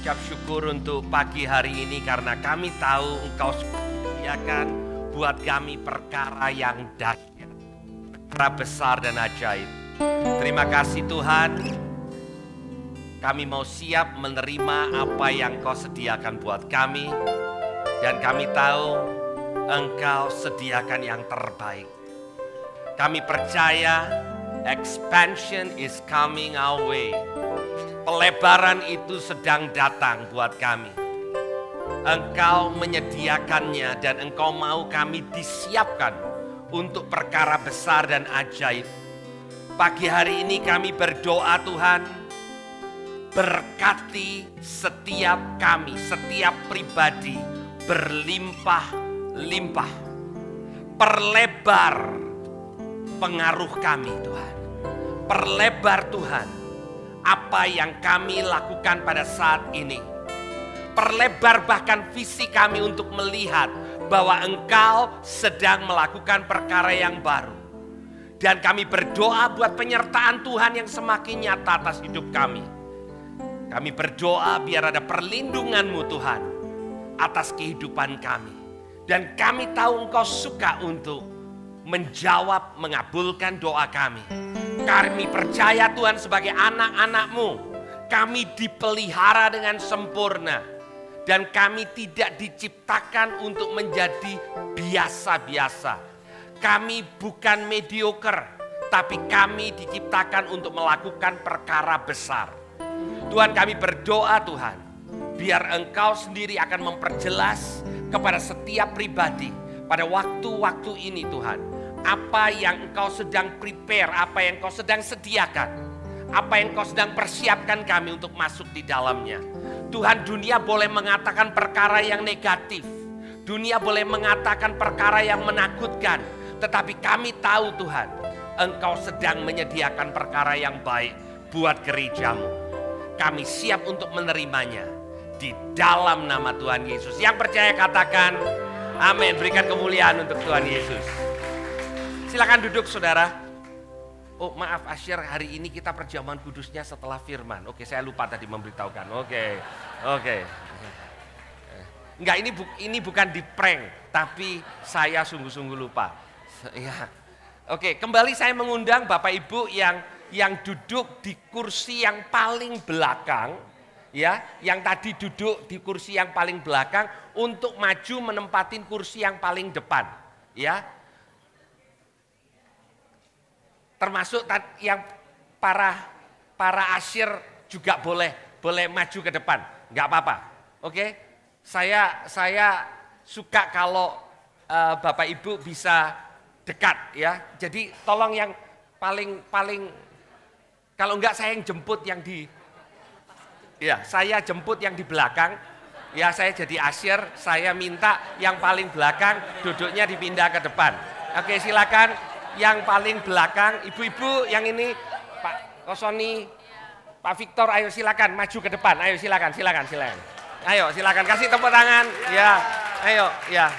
mengucap syukur untuk pagi hari ini karena kami tahu Engkau sediakan buat kami perkara yang dahsyat, perkara besar dan ajaib. Terima kasih Tuhan, kami mau siap menerima apa yang Kau sediakan buat kami, dan kami tahu Engkau sediakan yang terbaik. Kami percaya expansion is coming our way. Pelebaran itu sedang datang buat kami. Engkau menyediakannya dan Engkau mau kami disiapkan untuk perkara besar dan ajaib. Pagi hari ini kami berdoa Tuhan, berkati setiap kami, setiap pribadi berlimpah-limpah. Perlebar pengaruh kami Tuhan. Perlebar Tuhan apa yang kami lakukan pada saat ini. Perlebar bahkan visi kami untuk melihat bahwa Engkau sedang melakukan perkara yang baru. Dan kami berdoa buat penyertaan Tuhan yang semakin nyata atas hidup kami. Kami berdoa biar ada perlindungan-Mu Tuhan atas kehidupan kami. Dan kami tahu Engkau suka untuk menjawab, mengabulkan doa kami. Kami percaya Tuhan sebagai anak-anak-Mu, kami dipelihara dengan sempurna. Dan kami tidak diciptakan untuk menjadi biasa-biasa. Kami bukan mediocre, tapi kami diciptakan untuk melakukan perkara besar. Tuhan, kami berdoa Tuhan, biar Engkau sendiri akan memperjelas kepada setiap pribadi pada waktu-waktu ini Tuhan. Apa yang Engkau sedang prepare, apa yang Engkau sedang sediakan, apa yang Engkau sedang persiapkan kami untuk masuk di dalamnya. Tuhan, dunia boleh mengatakan perkara yang negatif, dunia boleh mengatakan perkara yang menakutkan, tetapi kami tahu Tuhan, Engkau sedang menyediakan perkara yang baik buat gereja-Mu. Kami siap untuk menerimanya di dalam nama Tuhan Yesus. Yang percaya katakan amin. Berikan kemuliaan untuk Tuhan Yesus. Silakan duduk saudara. Oh maaf Asyir, hari ini kita perjamuan kudusnya setelah firman. Oke, saya lupa tadi memberitahukan. Oke. Enggak, ini bukan di prank, tapi saya sungguh-sungguh lupa. Ya. Oke, kembali saya mengundang Bapak Ibu yang duduk di kursi yang paling belakang, ya, yang tadi duduk di kursi yang paling belakang untuk maju menempatin kursi yang paling depan, ya. Termasuk yang para asyir juga boleh maju ke depan, nggak apa-apa. Oke, saya suka kalau Bapak Ibu bisa dekat, ya. Jadi tolong yang paling kalau enggak saya yang jemput yang di, ya saya jemput yang di belakang, ya saya jadi asyir, saya minta yang paling belakang duduknya dipindah ke depan. Oke, silakan. Yang paling belakang, ibu-ibu yang ini, Pak Kosoni, Pak Victor, ayo silakan maju ke depan, ayo silakan. Ayo silakan, kasih tepuk tangan, ya, ayo, ya.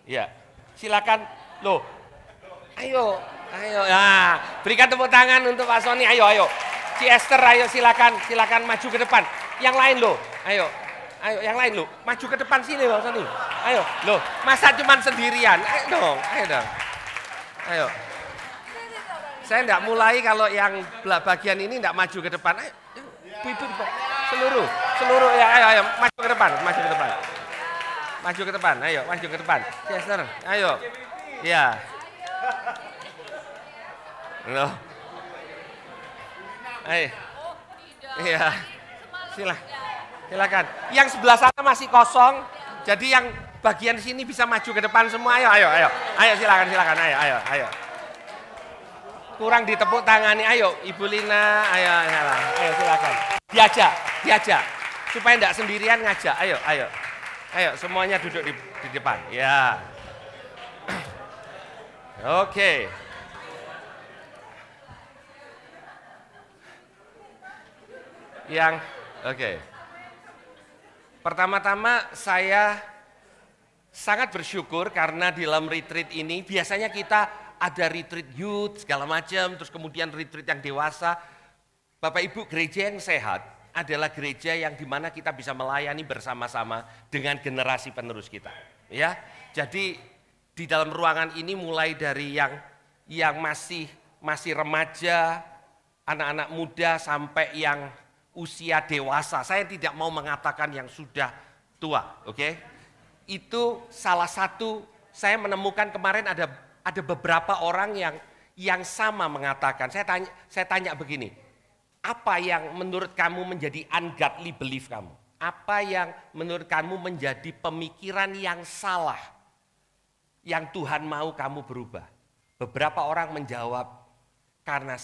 Ya, silakan, loh, ayo, nah, berikan tepuk tangan untuk Pak Soni, ayo. Si Esther, ayo silakan maju ke depan. Yang lain loh, ayo yang lain loh, maju ke depan sini loh, Sony. Ayo, loh, masa cuman sendirian? Ayo dong. Ayo. Saya enggak mulai kalau yang bagian ini enggak maju ke depan. Ayo, itu seluruh ya, ayo, maju ke depan. Maju ke depan. Chester, ayo. Ya. Loh. Ayo. Iya. Silakan. Yang sebelah sana masih kosong. Jadi yang bagian sini bisa maju ke depan semua. Ayo. Silakan. Ayo. Kurang ditepuk tangani. Ayo, Ibu Lina. Ayo silakan. Diajak. Supaya enggak sendirian ngajak. Ayo, semuanya duduk di depan. Ya. Oke. Oke. Pertama-tama saya sangat bersyukur karena di dalam retreat ini biasanya kita ada retreat youth segala macam, terus kemudian retreat yang dewasa. Bapak Ibu, gereja yang sehat adalah gereja yang dimana kita bisa melayani bersama-sama dengan generasi penerus kita. Ya, jadi di dalam ruangan ini mulai dari yang masih remaja, anak-anak muda sampai yang usia dewasa. Saya tidak mau mengatakan yang sudah tua, oke? Itu salah satu, saya menemukan kemarin ada beberapa orang yang sama mengatakan. Saya tanya begini, apa yang menurut kamu menjadi ungodly belief kamu? Apa yang menurut kamu menjadi pemikiran yang salah yang Tuhan mau kamu berubah? Beberapa orang menjawab, karena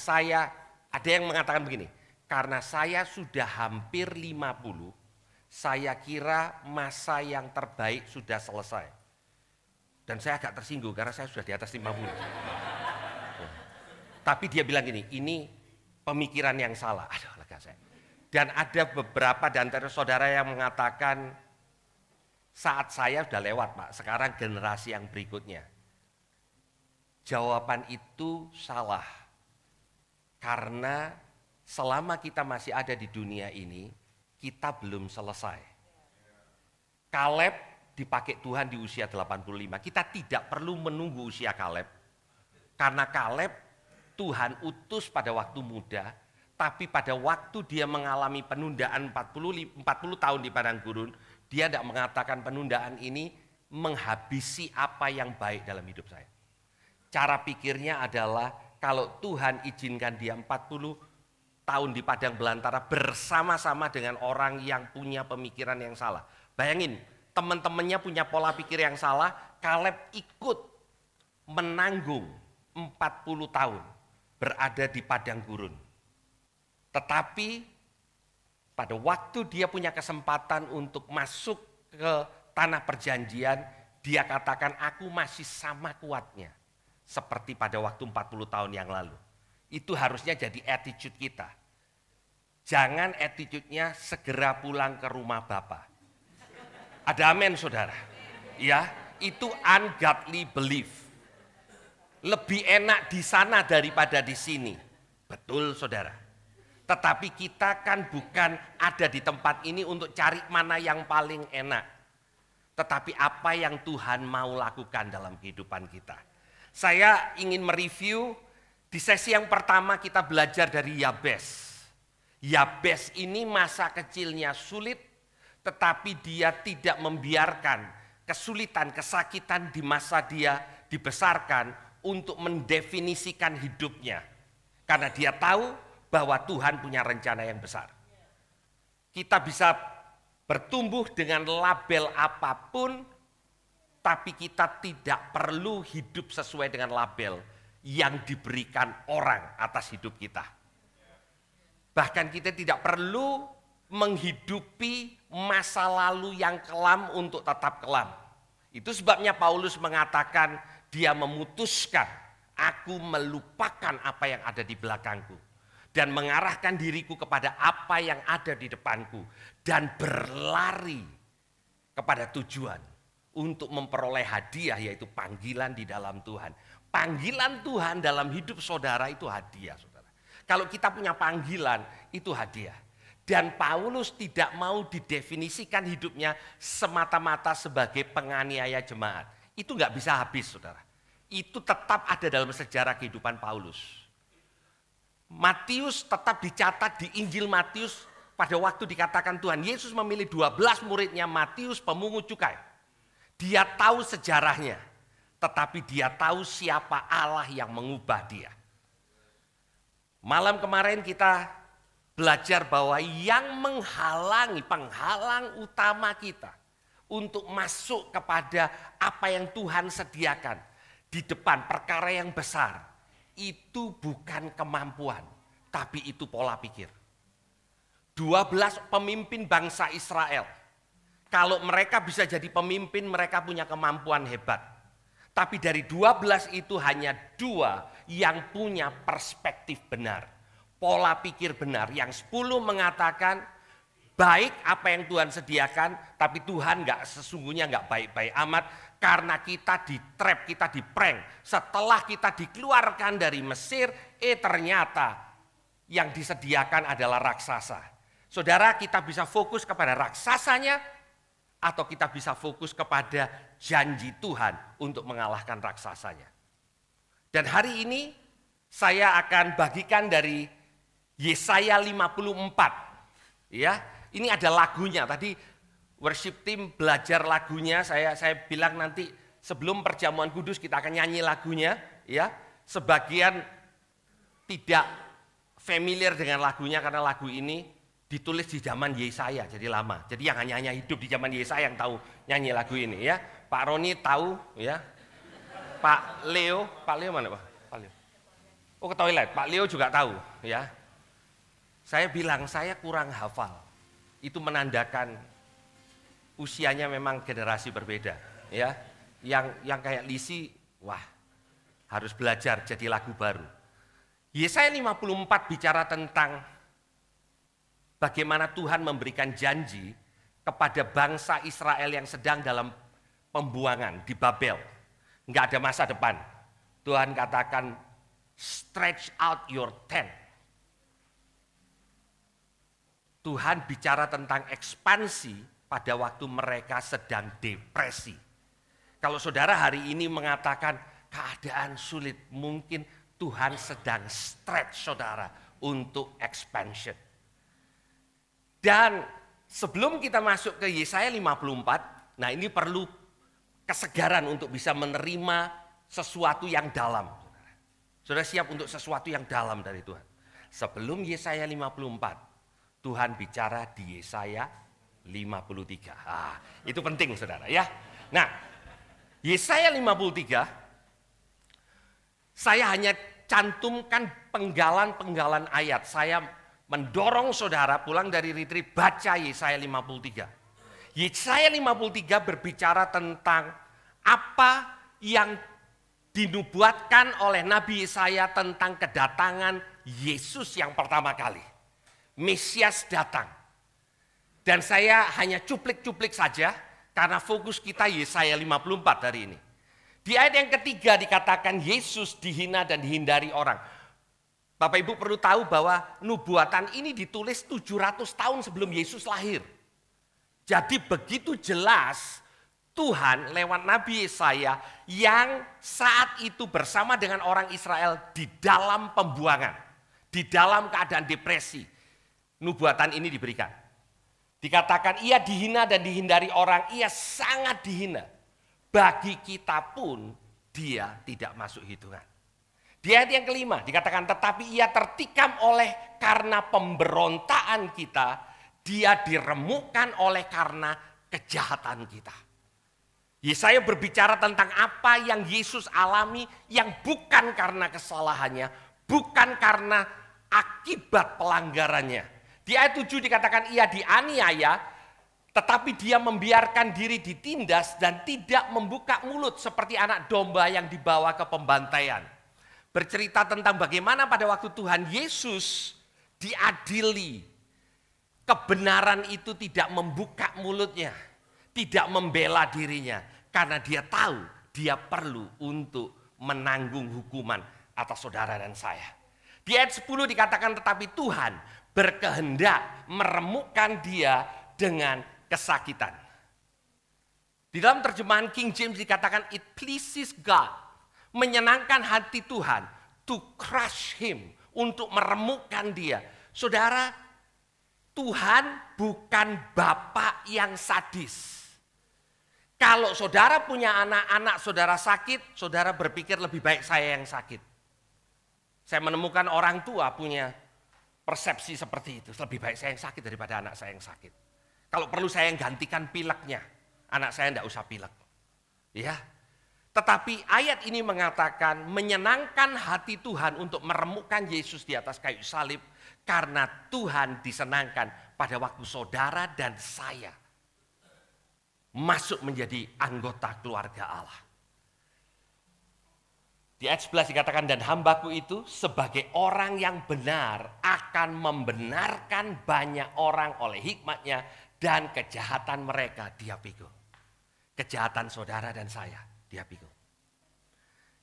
ada yang mengatakan begini, karena saya sudah hampir 50, saya kira masa yang terbaik sudah selesai. Dan saya agak tersinggung karena saya sudah di atas 50. Tapi dia bilang gini, ini pemikiran yang salah. Aduh, lega saya. Dan ada beberapa di antara saudara yang mengatakan, saat saya sudah lewat Pak, sekarang generasi yang berikutnya. Jawaban itu salah. Karena selama kita masih ada di dunia ini, kita belum selesai. Kaleb dipakai Tuhan di usia 85. Kita tidak perlu menunggu usia Kaleb. Karena Kaleb Tuhan utus pada waktu muda, tapi pada waktu dia mengalami penundaan 40 tahun di padang gurun, dia tidak mengatakan penundaan ini menghabisi apa yang baik dalam hidup saya. Cara pikirnya adalah kalau Tuhan izinkan dia 40 tahun di padang belantara bersama-sama dengan orang yang punya pemikiran yang salah. Bayangin, teman-temannya punya pola pikir yang salah, Kaleb ikut menanggung 40 tahun berada di padang gurun. Tetapi pada waktu dia punya kesempatan untuk masuk ke tanah perjanjian, dia katakan aku masih sama kuatnya seperti pada waktu 40 tahun yang lalu. Itu harusnya jadi attitude kita. Jangan attitude-nya segera pulang ke rumah Bapa. Ada amin saudara? Ya, itu ungodly belief. Lebih enak di sana daripada di sini. Betul saudara. Tetapi kita kan bukan ada di tempat ini untuk cari mana yang paling enak. Tetapi apa yang Tuhan mau lakukan dalam kehidupan kita. Saya ingin mereview di sesi yang pertama kita belajar dari Yabes. Yabes ini masa kecilnya sulit, tetapi dia tidak membiarkan kesulitan, kesakitan di masa dia dibesarkan untuk mendefinisikan hidupnya. Karena dia tahu bahwa Tuhan punya rencana yang besar. Kita bisa bertumbuh dengan label apapun, tapi kita tidak perlu hidup sesuai dengan label yang diberikan orang atas hidup kita. Bahkan kita tidak perlu menghidupi masa lalu yang kelam untuk tetap kelam. Itu sebabnya Paulus mengatakan dia memutuskan, aku melupakan apa yang ada di belakangku. Dan mengarahkan diriku kepada apa yang ada di depanku. Dan berlari kepada tujuan untuk memperoleh hadiah, yaitu panggilan di dalam Tuhan. Panggilan Tuhan dalam hidup saudara itu hadiah saudara. Kalau kita punya panggilan itu hadiah. Dan Paulus tidak mau didefinisikan hidupnya semata-mata sebagai penganiaya jemaat. Itu nggak bisa habis saudara. Itu tetap ada dalam sejarah kehidupan Paulus. Matius tetap dicatat di Injil Matius pada waktu dikatakan Tuhan Yesus memilih 12 muridnya, Matius pemungut cukai. Dia tahu sejarahnya, tetapi dia tahu siapa Allah yang mengubah dia. Malam kemarin kita belajar bahwa yang penghalang utama kita untuk masuk kepada apa yang Tuhan sediakan di depan perkara yang besar, itu bukan kemampuan, tapi itu pola pikir. 12 pemimpin bangsa Israel, kalau mereka bisa jadi pemimpin, mereka punya kemampuan hebat. Tapi dari 12 itu hanya 2 yang punya perspektif benar, pola pikir benar. Yang 10 mengatakan, baik apa yang Tuhan sediakan, tapi Tuhan sesungguhnya nggak baik-baik amat. karena kita di-trap, kita di-prank. Setelah kita dikeluarkan dari Mesir, ternyata yang disediakan adalah raksasa. Saudara, kita bisa fokus kepada raksasanya atau kita bisa fokus kepada janji Tuhan untuk mengalahkan raksasanya. Dan hari ini saya akan bagikan dari Yesaya 54. Ya, ini ada lagunya. Tadi worship team belajar lagunya, saya bilang nanti sebelum perjamuan kudus kita akan nyanyi lagunya, ya. Sebagian tidak familiar dengan lagunya karena lagu ini ditulis di zaman Yesaya, jadi lama. Jadi yang hanya hidup di zaman Yesaya yang tahu nyanyi lagu ini, ya. Pak Roni tahu, ya. Pak Leo mana Pak? Pak Leo. Oh, ke toilet. Pak Leo juga tahu, ya. Saya bilang saya kurang hafal. Itu menandakan usianya memang generasi berbeda, ya. Yang kayak Lisi, wah, harus belajar jadi lagu baru. Yesaya 54 bicara tentang bagaimana Tuhan memberikan janji kepada bangsa Israel yang sedang dalam pembuangan di Babel. Enggak ada masa depan. Tuhan katakan, stretch out your tent. Tuhan bicara tentang ekspansi pada waktu mereka sedang depresi. Kalau saudara hari ini mengatakan keadaan sulit, mungkin Tuhan sedang stretch saudara untuk expansion. Dan sebelum kita masuk ke Yesaya 54, nah ini perlu kesegaran untuk bisa menerima sesuatu yang dalam. Saudara siap untuk sesuatu yang dalam dari Tuhan. Sebelum Yesaya 54, Tuhan bicara di Yesaya 53. Itu penting saudara, ya. Nah, Yesaya 53 saya hanya cantumkan penggalan-penggalan ayat. Saya mendorong saudara pulang dari retreat baca Yesaya 53. Yesaya 53 berbicara tentang apa yang dinubuatkan oleh Nabi Yesaya tentang kedatangan Yesus yang pertama kali. Mesias datang. Dan saya hanya cuplik-cuplik saja karena fokus kita Yesaya 54 hari ini. Di ayat yang ketiga dikatakan Yesus dihina dan dihindari orang. Bapak Ibu perlu tahu bahwa nubuatan ini ditulis 700 tahun sebelum Yesus lahir. Jadi begitu jelas Tuhan lewat Nabi Yesaya yang saat itu bersama dengan orang Israel di dalam pembuangan. Di dalam keadaan depresi. Nubuatan ini diberikan. Dikatakan ia dihina dan dihindari orang, ia sangat dihina. Bagi kita pun dia tidak masuk hitungan. Di ayat yang kelima dikatakan tetapi ia tertikam oleh karena pemberontaan kita, dia diremukkan oleh karena kejahatan kita. Yesaya berbicara tentang apa yang Yesus alami yang bukan karena kesalahannya, bukan karena akibat pelanggarannya. Di ayat 7 dikatakan ia dianiaya, tetapi dia membiarkan diri ditindas dan tidak membuka mulut seperti anak domba yang dibawa ke pembantaian. Bercerita tentang bagaimana pada waktu Tuhan Yesus diadili, kebenaran itu tidak membuka mulutnya, tidak membela dirinya, karena dia tahu dia perlu untuk menanggung hukuman atas saudara dan saya. Di ayat 10 dikatakan tetapi Tuhan berkehendak meremukkan dia dengan kesakitan. Di dalam terjemahan King James dikatakan it pleases God, menyenangkan hati Tuhan to crush him, untuk meremukkan dia. Saudara, Tuhan bukan Bapak yang sadis. Kalau saudara punya anak-anak saudara sakit, saudara berpikir lebih baik saya yang sakit. Saya menemukan orang tua punya persepsi seperti itu. Lebih baik saya yang sakit daripada anak saya yang sakit. Kalau perlu saya yang gantikan pileknya. Anak saya tidak usah pilek. Ya. Tetapi ayat ini mengatakan menyenangkan hati Tuhan untuk meremukkan Yesus di atas kayu salib. Karena Tuhan disenangkan pada waktu saudara dan saya masuk menjadi anggota keluarga Allah. Di ayat 11 dikatakan dan hambaku itu sebagai orang yang benar akan membenarkan banyak orang oleh hikmatnya dan kejahatan mereka dia pikul. kejahatan saudara dan saya, dia pikul.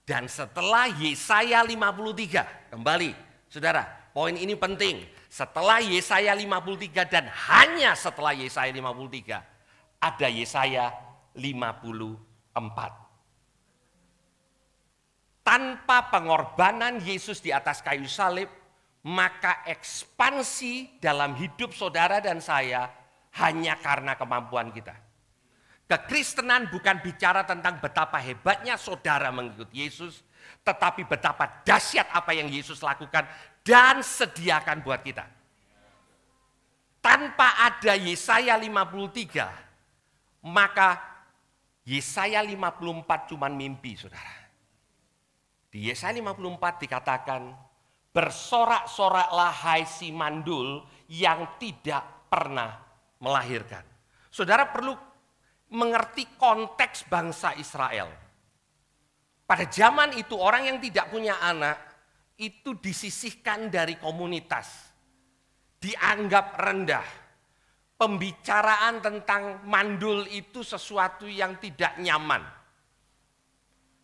Dan setelah Yesaya 53, kembali saudara, poin ini penting. Setelah Yesaya 53 dan hanya setelah Yesaya 53, ada Yesaya 54. Tanpa pengorbanan Yesus di atas kayu salib, maka ekspansi dalam hidup saudara dan saya hanya karena kemampuan kita. Kekristenan bukan bicara tentang betapa hebatnya saudara mengikuti Yesus, tetapi betapa dahsyat apa yang Yesus lakukan dan sediakan buat kita. Tanpa ada Yesaya 53, maka Yesaya 54 cuma mimpi, saudara. Di Yesaya 54 dikatakan, bersorak-soraklah hai si mandul yang tidak pernah melahirkan. Saudara perlu mengerti konteks bangsa Israel. Pada zaman itu orang yang tidak punya anak itu disisihkan dari komunitas. Dianggap rendah. Pembicaraan tentang mandul itu sesuatu yang tidak nyaman.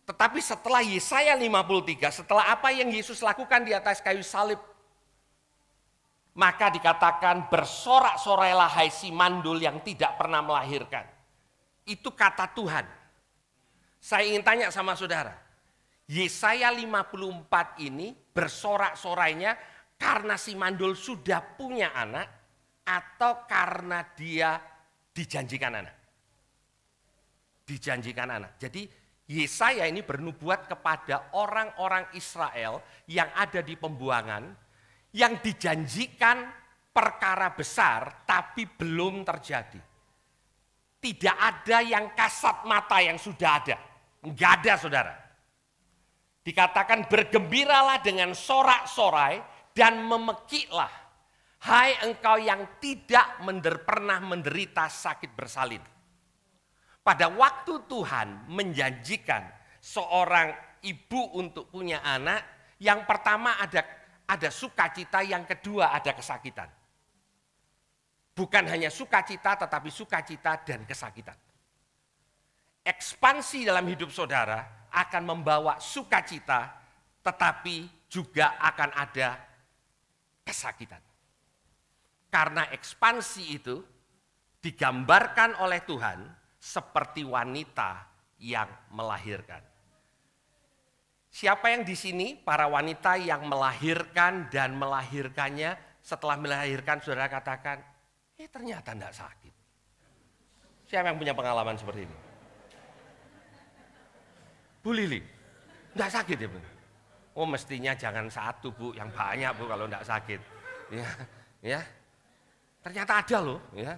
Tetapi setelah Yesaya 53, setelah apa yang Yesus lakukan di atas kayu salib, maka dikatakan bersorak-sorailah hai si mandul yang tidak pernah melahirkan. Itu kata Tuhan. Saya ingin tanya sama saudara. Yesaya 54 ini bersorak-sorainya karena si mandul sudah punya anak atau karena dia dijanjikan anak? Dijanjikan anak. Jadi Yesaya ini bernubuat kepada orang-orang Israel yang ada di pembuangan yang dijanjikan perkara besar tapi belum terjadi. Tidak ada yang kasat mata yang sudah ada. Enggak ada, saudara. Dikatakan bergembiralah dengan sorak-sorai dan memekiklah. Hai engkau yang tidak pernah menderita sakit bersalin. Pada waktu Tuhan menjanjikan seorang ibu untuk punya anak, yang pertama ada sukacita, yang kedua ada kesakitan. Bukan hanya sukacita, tetapi sukacita dan kesakitan. Ekspansi dalam hidup saudara akan membawa sukacita, tetapi juga akan ada kesakitan. Karena ekspansi itu digambarkan oleh Tuhan seperti wanita yang melahirkan. Siapa yang di sini, para wanita yang melahirkan dan melahirkannya, setelah melahirkan saudara katakan, ternyata tidak sakit. Siapa yang punya pengalaman seperti ini? Bu Lili, tidak sakit ya Bu? Oh mestinya jangan satu Bu, yang banyak Bu kalau tidak sakit. Ya, ternyata ada loh. Ya.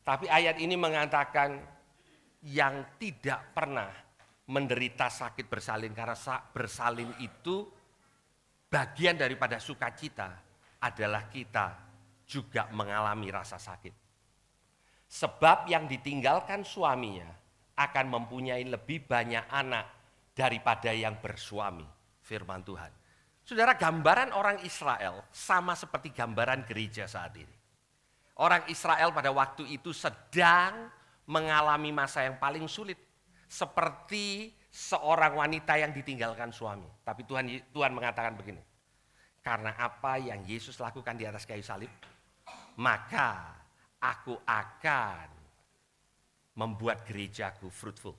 Tapi ayat ini mengatakan yang tidak pernah menderita sakit bersalin, karena bersalin itu bagian daripada sukacita adalah kita juga mengalami rasa sakit. Sebab yang ditinggalkan suaminya akan mempunyai lebih banyak anak daripada yang bersuami. Firman Tuhan. Saudara, gambaran orang Israel sama seperti gambaran gereja saat ini. Orang Israel pada waktu itu sedang mengalami masa yang paling sulit. Seperti seorang wanita yang ditinggalkan suami. Tapi Tuhan mengatakan begini. Karena apa yang Yesus lakukan di atas kayu salib, maka aku akan membuat gerejaku fruitful.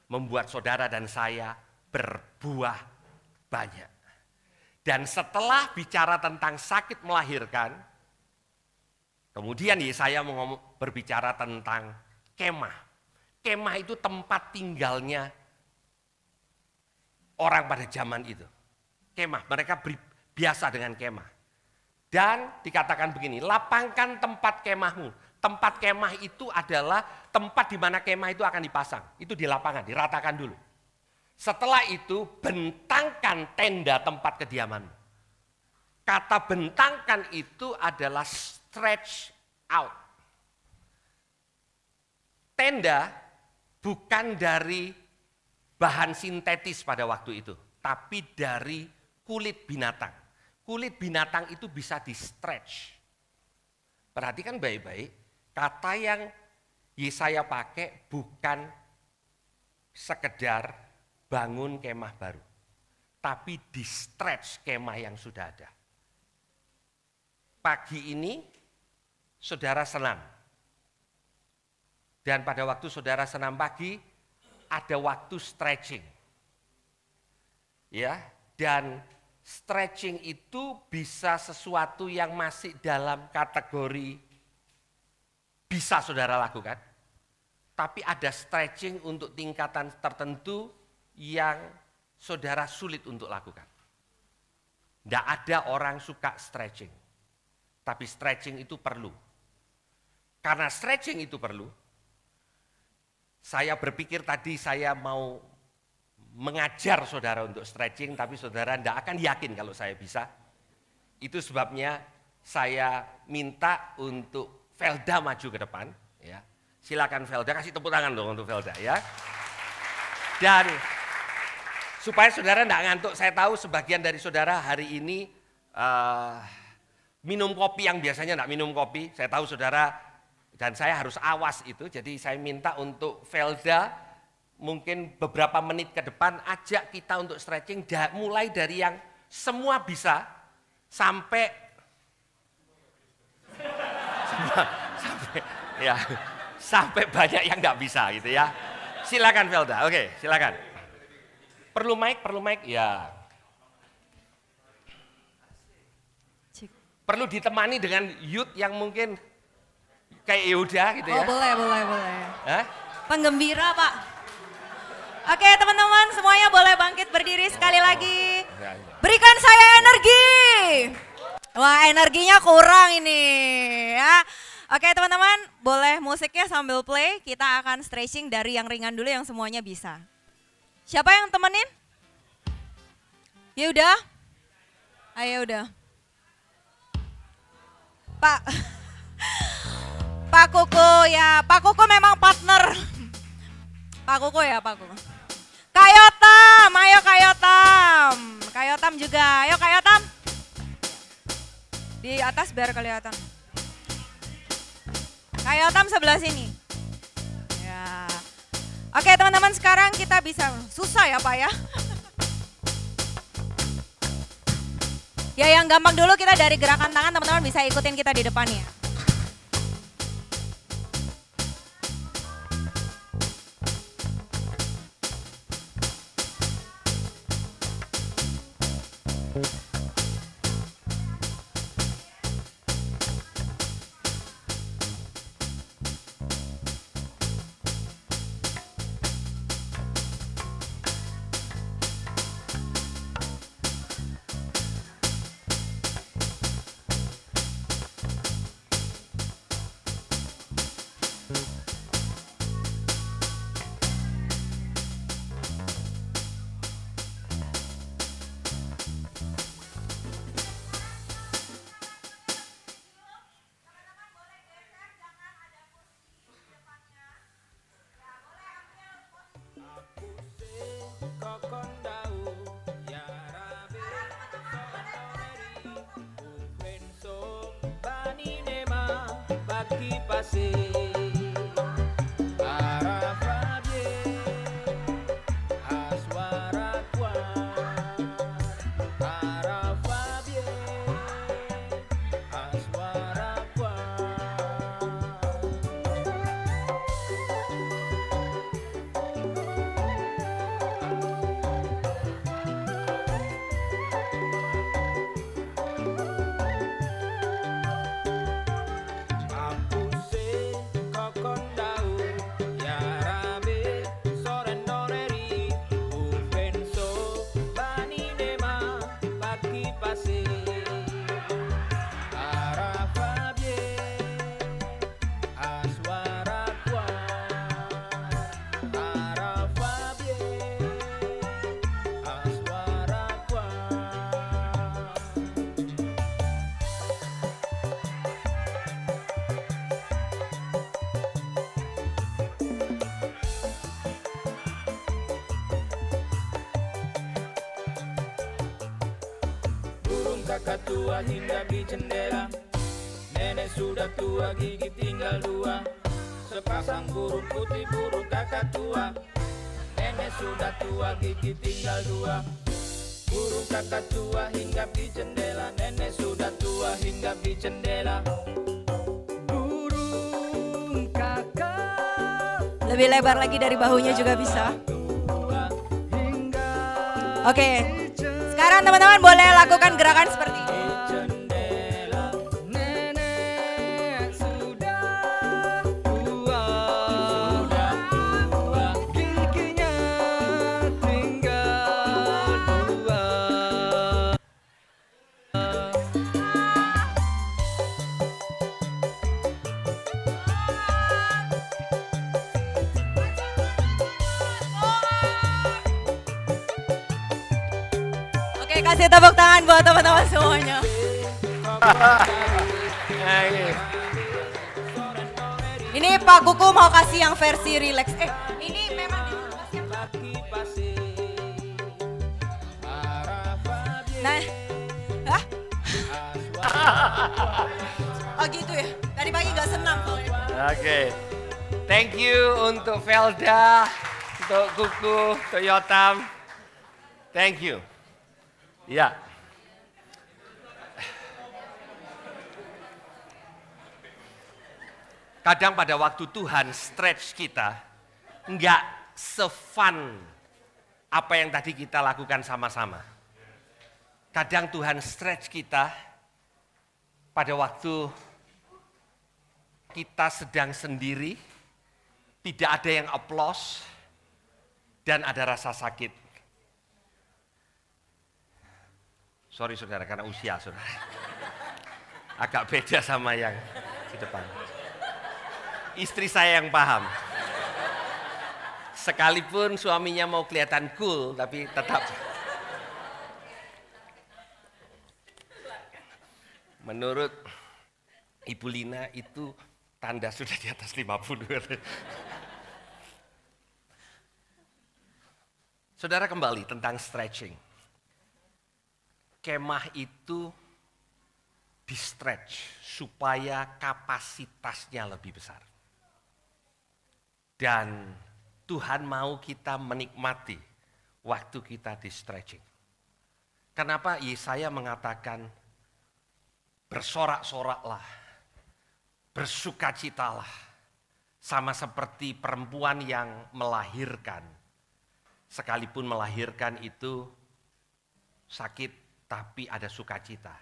Membuat saudara dan saya berbuah banyak. Dan setelah bicara tentang sakit melahirkan, kemudian Yesaya berbicara tentang kemah. Kemah itu tempat tinggalnya orang pada zaman itu. Kemah, mereka biasa dengan kemah. Dan dikatakan begini, lapangkan tempat kemahmu. Tempat kemah itu adalah tempat di mana kemah itu akan dipasang. Itu di lapangan, diratakan dulu. Setelah itu bentangkan tenda tempat kediamanmu. Kata bentangkan itu adalah stretch out. Tenda bukan dari bahan sintetis pada waktu itu, tapi dari kulit binatang. Kulit binatang itu bisa di stretch. Perhatikan baik-baik, kata Yesaya pakai bukan sekedar bangun kemah baru, tapi di stretch kemah yang sudah ada. Pagi ini saudara senam. Dan pada waktu saudara senam pagi ada waktu stretching. Ya, dan stretching itu bisa sesuatu yang masih dalam kategori bisa saudara lakukan. Tapi ada stretching untuk tingkatan tertentu yang saudara sulit untuk lakukan. Tidak ada orang suka stretching. Tapi stretching itu perlu. Karena stretching itu perlu, saya berpikir tadi saya mau mengajar saudara untuk stretching, tapi saudara tidak akan yakin kalau saya bisa. Itu sebabnya saya minta untuk Velda maju ke depan. Ya. Silakan Velda, kasih tepuk tangan dong untuk Velda ya. Dan supaya saudara tidak ngantuk, saya tahu sebagian dari saudara hari ini minum kopi yang biasanya tidak minum kopi. Saya tahu saudara dan saya harus awas itu, jadi saya minta untuk Velda mungkin beberapa menit ke depan ajak kita untuk stretching mulai dari yang semua bisa sampai sampai banyak yang nggak bisa gitu ya. Silakan Velda, oke silakan. Perlu mic ya. Perlu ditemani dengan youth yang mungkin kayak Yehuda gitu ya. Oh boleh. Hah? Penggembira Pak. Oke teman-teman semuanya boleh bangkit berdiri sekali lagi. Berikan saya energi. Wah energinya kurang ini ya. Oke teman-teman boleh musiknya sambil play. Kita akan stretching dari yang ringan dulu yang semuanya bisa. Siapa yang temenin? Yehuda? Ayo udah. Pak Kuku ya, Pak Kuku memang partner. Pak Kuku ya, Pak Kuku. Kayotam, ayo Kayotam. Kayotam juga, ayo Kayotam. Di atas biar kelihatan. Kayotam sebelah sini. Ya. Oke teman-teman sekarang kita bisa, susah ya Pak ya. Ya yang gampang dulu kita dari gerakan tangan teman-teman bisa ikutin kita di depannya. Kakak tua hinggap di jendela, nenek sudah tua gigi tinggal dua. Sepasang burung putih, burung kakak tua. Nenek sudah tua, gigi tinggal dua. Burung kakak tua hinggap di jendela. Nenek sudah tua hinggap di jendela. Burung kakak Lebih lebar lagi dari bahunya juga bisa. Oke, sekarang teman-teman boleh lakukan gerakan seperti ini. Oke, kasih tepuk tangan buat teman-teman semuanya. Ini Pak Kuku mau kasih yang versi relax. Ini memang nah, hah? Oh gitu ya, tadi pagi gak senang soalnya. Oke, thank you untuk Velda, untuk Kuku, untuk Yotam. Thank you. Ya. Kadang pada waktu Tuhan stretch kita, nggak se-fun apa yang tadi kita lakukan sama-sama. Kadang Tuhan stretch kita pada waktu kita sedang sendiri, tidak ada yang applause, dan ada rasa sakit. Sorry saudara, karena usia saudara. Agak beda sama yang di depan. Istri saya yang paham. Sekalipun suaminya mau kelihatan cool, tapi tetap. Menurut Ibu Lina itu tanda sudah di atas 50. Saudara, kembali tentang stretching. Kemah itu di stretch supaya kapasitasnya lebih besar. Dan Tuhan mau kita menikmati waktu kita di stretching. Kenapa Yesaya mengatakan bersorak-soraklah, bersukacitalah, sama seperti perempuan yang melahirkan. Sekalipun melahirkan itu sakit, tapi ada sukacita.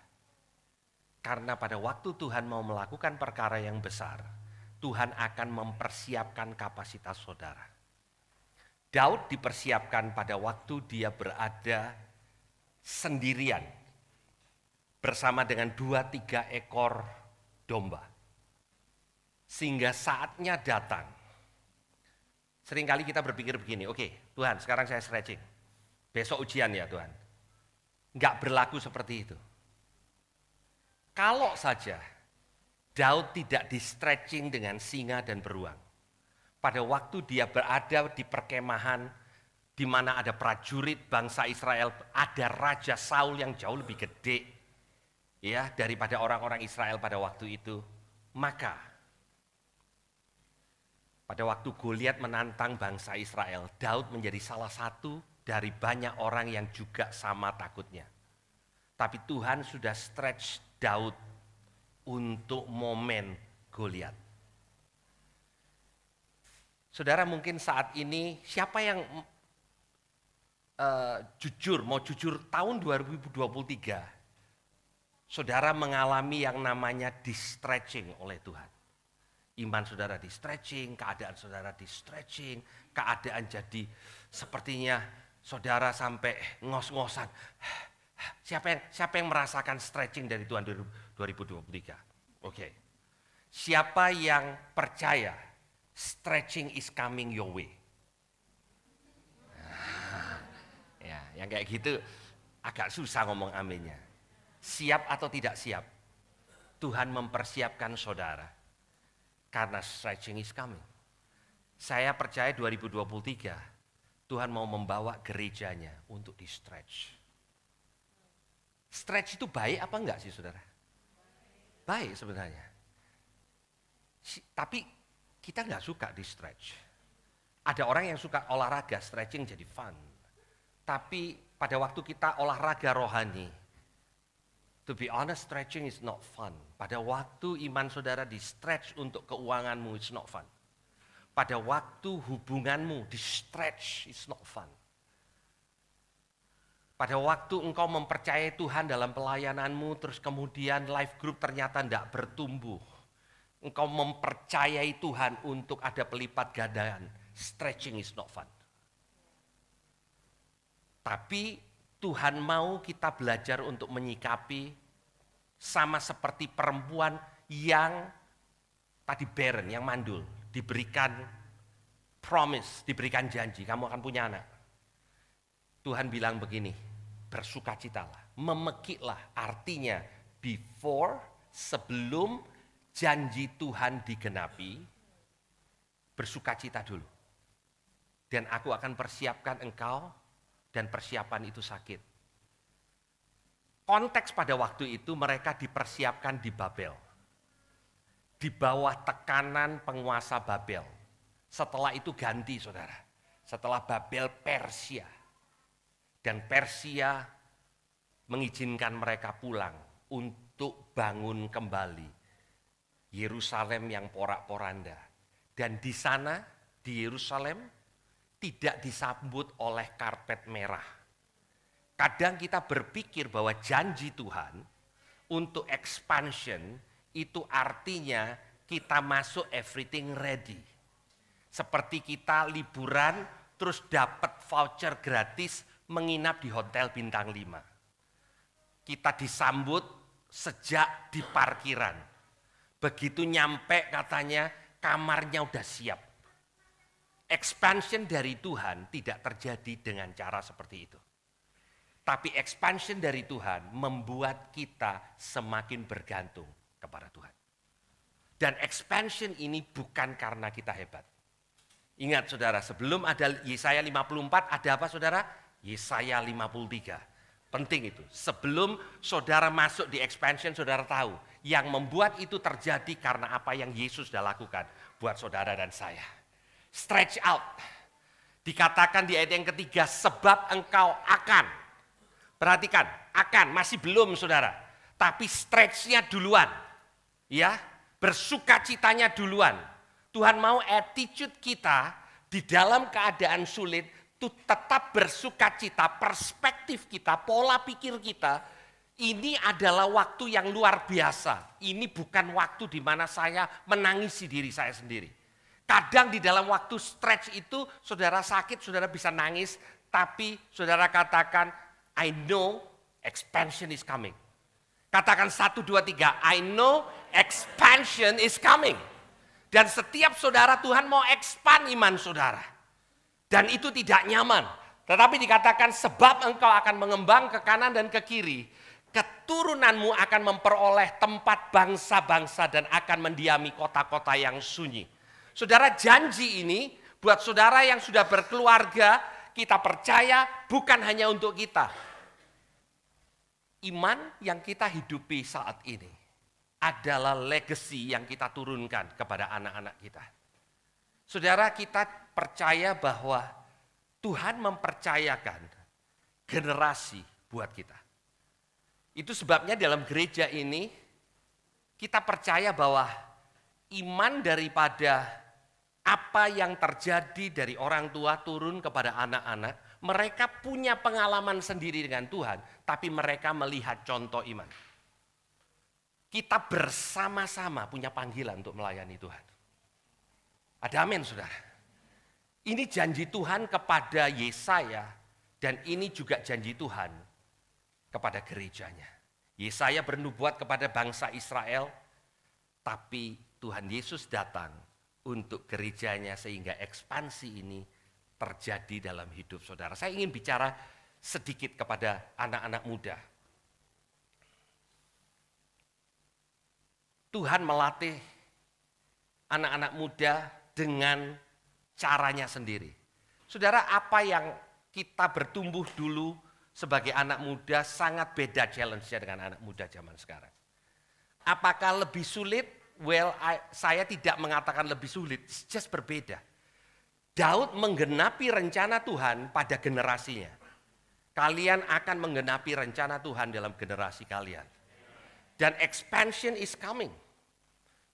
Karena pada waktu Tuhan mau melakukan perkara yang besar, Tuhan akan mempersiapkan kapasitas saudara. Daud dipersiapkan pada waktu dia berada sendirian bersama dengan 2-3 ekor domba. Sehingga saatnya datang. Seringkali kita berpikir begini, oke Tuhan sekarang saya stretching. Besok ujian ya Tuhan. Enggak berlaku seperti itu. Kalau saja Daud tidak di stretching dengan singa dan beruang. Pada waktu dia berada di perkemahan di mana ada prajurit bangsa Israel, ada Raja Saul yang jauh lebih gede ya daripada orang-orang Israel pada waktu itu. Maka pada waktu Goliat menantang bangsa Israel, Daud menjadi salah satu dari banyak orang yang juga sama takutnya. Tapi Tuhan sudah stretch Daud untuk momen Goliat. Saudara, mungkin saat ini siapa yang mau jujur tahun 2023, saudara mengalami yang namanya di-stretching oleh Tuhan. Iman saudara di-stretching, keadaan saudara di-stretching, keadaan jadi sepertinya saudara sampai ngos-ngosan. Siapa yang merasakan stretching dari Tuhan 2023? Oke. Siapa yang percaya stretching is coming your way? Ya, yang kayak gitu agak susah ngomong aminnya. Siap atau tidak siap? Tuhan mempersiapkan saudara. Karena stretching is coming. Saya percaya 2023 Tuhan mau membawa gerejanya untuk di stretch. Stretch itu baik apa enggak sih saudara? Baik sebenarnya. Tapi kita nggak suka di stretch. Ada orang yang suka olahraga, stretching jadi fun. Tapi pada waktu kita olahraga rohani, to be honest, stretching is not fun. Pada waktu iman saudara di stretch untuk keuanganmu, it's not fun. Pada waktu hubunganmu di stretch, it's not fun. Pada waktu engkau mempercayai Tuhan dalam pelayananmu, terus kemudian life group ternyata tidak bertumbuh. Engkau mempercayai Tuhan untuk ada pelipat gandaan. Stretching is not fun. Tapi Tuhan mau kita belajar untuk menyikapi sama seperti perempuan yang tadi barren, yang mandul. Diberikan promise, diberikan janji, kamu akan punya anak. Tuhan bilang begini, bersukacitalah, memekiklah, artinya before, sebelum janji Tuhan digenapi, bersukacita dulu. Dan aku akan persiapkan engkau, dan persiapan itu sakit. Konteks pada waktu itu mereka dipersiapkan di Babel. Di bawah tekanan penguasa Babel. Setelah itu ganti saudara. Setelah Babel, Persia. Dan Persia mengizinkan mereka pulang untuk bangun kembali Yerusalem yang porak-poranda. Dan di sana, di Yerusalem, tidak disambut oleh karpet merah. Kadang kita berpikir bahwa janji Tuhan untuk expansion itu artinya kita masuk everything ready. Seperti kita liburan terus dapat voucher gratis menginap di hotel bintang 5. Kita disambut sejak di parkiran. Begitu nyampe katanya kamarnya udah siap. Expansion dari Tuhan tidak terjadi dengan cara seperti itu. Tapi expansion dari Tuhan membuat kita semakin bergantung kepada Tuhan. Dan expansion ini bukan karena kita hebat. Ingat saudara, sebelum ada Yesaya 54, ada apa saudara? Yesaya 53. Penting itu. Sebelum saudara masuk di expansion, saudara tahu. Yang membuat itu terjadi karena apa yang Yesus sudah lakukan buat saudara dan saya. Stretch out. Dikatakan di ayat yang ketiga, sebab engkau akan. Perhatikan, akan, masih belum saudara. Tapi stretch-nya duluan. Ya, bersukacitanya duluan. Tuhan mau attitude kita di dalam keadaan sulit itu tetap bersukacita, perspektif kita, pola pikir kita. Ini adalah waktu yang luar biasa. Ini bukan waktu di mana saya menangisi diri saya sendiri. Kadang di dalam waktu stretch itu saudara sakit, saudara bisa nangis. Tapi saudara katakan, I know expansion is coming. Katakan 1, 2, 3. I know expansion is coming. Dan setiap saudara Tuhan mau expand iman saudara. Dan itu tidak nyaman. Tetapi dikatakan sebab engkau akan mengembang ke kanan dan ke kiri. Keturunanmu akan memperoleh tempat bangsa-bangsa dan akan mendiami kota-kota yang sunyi. Saudara, janji ini buat saudara yang sudah berkeluarga, kita percaya bukan hanya untuk kita. Iman yang kita hidupi saat ini adalah legacy yang kita turunkan kepada anak-anak kita. Saudara, kita percaya bahwa Tuhan mempercayakan generasi buat kita. Itu sebabnya dalam gereja ini kita percaya bahwa iman daripada apa yang terjadi dari orang tua turun kepada anak-anak, mereka punya pengalaman sendiri dengan Tuhan, tapi mereka melihat contoh iman. Kita bersama-sama punya panggilan untuk melayani Tuhan. Ada amin, saudara. Ini janji Tuhan kepada Yesaya, dan ini juga janji Tuhan kepada gerejanya. Yesaya bernubuat kepada bangsa Israel, tapi Tuhan Yesus datang untuk gerejanya sehingga ekspansi ini terjadi dalam hidup saudara. Saya ingin bicara sedikit kepada anak-anak muda. Tuhan melatih anak-anak muda dengan caranya sendiri. Saudara, apa yang kita bertumbuh dulu sebagai anak muda sangat beda challenge-nya dengan anak muda zaman sekarang. Apakah lebih sulit? saya tidak mengatakan lebih sulit, it's just berbeda. Daud menggenapi rencana Tuhan pada generasinya. Kalian akan menggenapi rencana Tuhan dalam generasi kalian. Dan expansion is coming.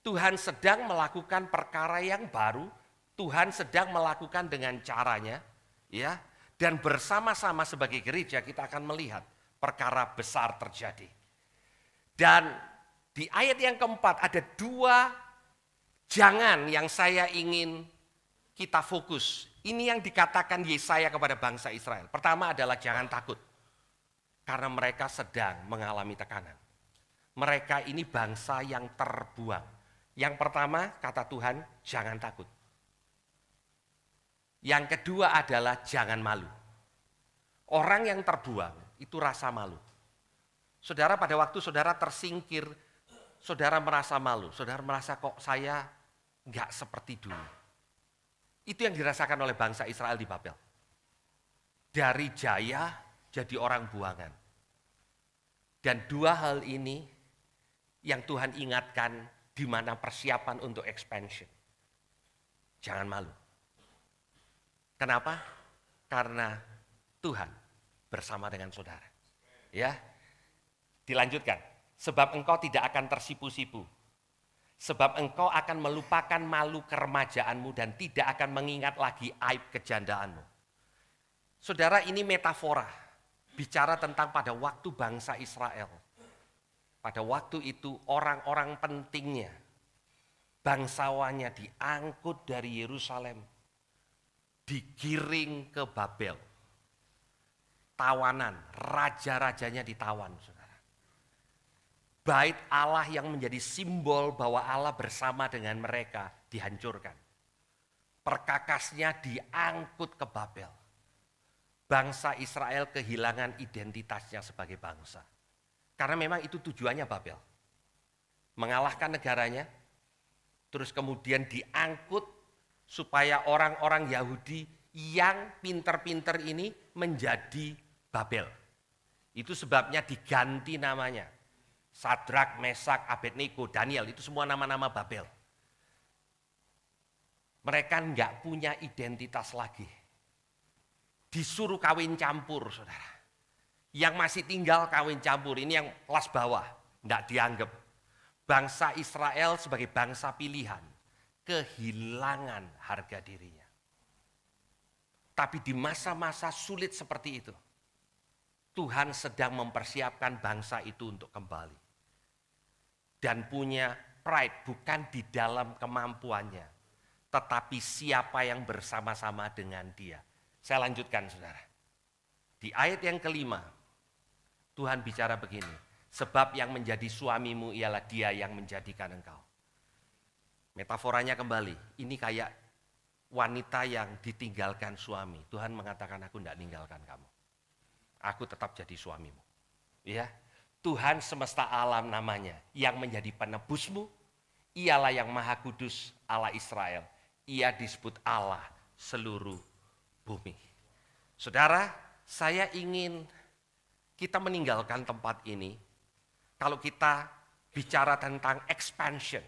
Tuhan sedang melakukan perkara yang baru, Tuhan sedang melakukan dengan caranya, ya. Dan bersama-sama sebagai gereja kita akan melihat perkara besar terjadi. Dan di ayat yang keempat ada 2 jangan yang saya ingin kita fokus. Ini yang dikatakan Yesaya kepada bangsa Israel. Pertama adalah jangan takut. Karena mereka sedang mengalami tekanan. Mereka ini bangsa yang terbuang. Yang pertama kata Tuhan, jangan takut. Yang kedua adalah jangan malu. Orang yang terbuang itu rasa malu. Saudara, pada waktu saudara tersingkir, saudara merasa malu. Saudara merasa kok saya enggak seperti dulu. Itu yang dirasakan oleh bangsa Israel di Babel. Dari jaya jadi orang buangan. Dan 2 hal ini yang Tuhan ingatkan di mana persiapan untuk expansion. Jangan malu. Kenapa? Karena Tuhan bersama dengan saudara. Ya. Dilanjutkan. Sebab engkau tidak akan tersipu-sipu. Sebab engkau akan melupakan malu keremajaanmu dan tidak akan mengingat lagi aib kejandaanmu. Saudara, ini metafora. Bicara tentang pada waktu bangsa Israel. Pada waktu itu orang-orang pentingnya, bangsawannya diangkut dari Yerusalem. Digiring ke Babel. Tawanan, raja-rajanya ditawan, saudara. Bait Allah yang menjadi simbol bahwa Allah bersama dengan mereka dihancurkan. Perkakasnya diangkut ke Babel. Bangsa Israel kehilangan identitasnya sebagai bangsa. Karena memang itu tujuannya Babel. Mengalahkan negaranya, terus kemudian diangkut supaya orang-orang Yahudi yang pinter-pinter ini menjadi Babel. Itu sebabnya diganti namanya. Sadrak, Mesak, Abednego, Daniel, itu semua nama-nama Babel. Mereka enggak punya identitas lagi. Disuruh kawin campur, saudara. Yang masih tinggal kawin campur, ini yang kelas bawah, enggak dianggap. Bangsa Israel sebagai bangsa pilihan, kehilangan harga dirinya. Tapi di masa-masa sulit seperti itu, Tuhan sedang mempersiapkan bangsa itu untuk kembali. Dan punya pride bukan di dalam kemampuannya, tetapi siapa yang bersama-sama dengan dia. Saya lanjutkan, saudara. Di ayat yang kelima, Tuhan bicara begini, sebab yang menjadi suamimu ialah dia yang menjadikan engkau. Metaforanya kembali, ini kayak wanita yang ditinggalkan suami. Tuhan mengatakan, aku tidak meninggalkan kamu. Aku tetap jadi suamimu. Ya, Tuhan semesta alam namanya, yang menjadi penebusmu, ialah yang Maha Kudus Allah Israel. Ia disebut Allah seluruh bumi. Saudara, saya ingin kita meninggalkan tempat ini. Kalau kita bicara tentang expansion.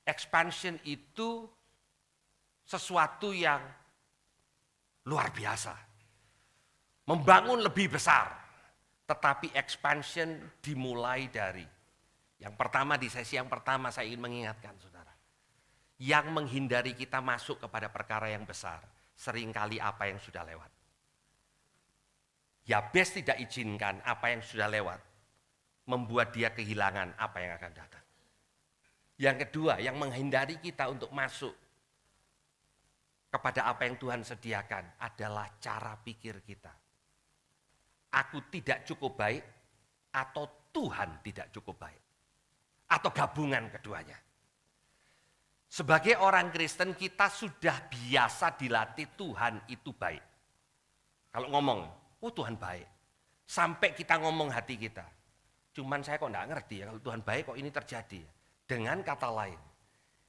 Expansion itu sesuatu yang luar biasa. Membangun lebih besar. Tetapi expansion dimulai dari, yang pertama di sesi yang pertama saya ingin mengingatkan saudara. Yang menghindari kita masuk kepada perkara yang besar, seringkali apa yang sudah lewat. Yabes tidak izinkan apa yang sudah lewat, membuat dia kehilangan apa yang akan datang. Yang kedua, yang menghindari kita untuk masuk kepada apa yang Tuhan sediakan adalah cara pikir kita. Aku tidak cukup baik atau Tuhan tidak cukup baik. Atau gabungan keduanya. Sebagai orang Kristen kita sudah biasa dilatih Tuhan itu baik. Kalau ngomong, oh Tuhan baik. Sampai kita ngomong hati kita. Cuman saya kok enggak ngerti ya kalau Tuhan baik kok ini terjadi. Dengan kata lain,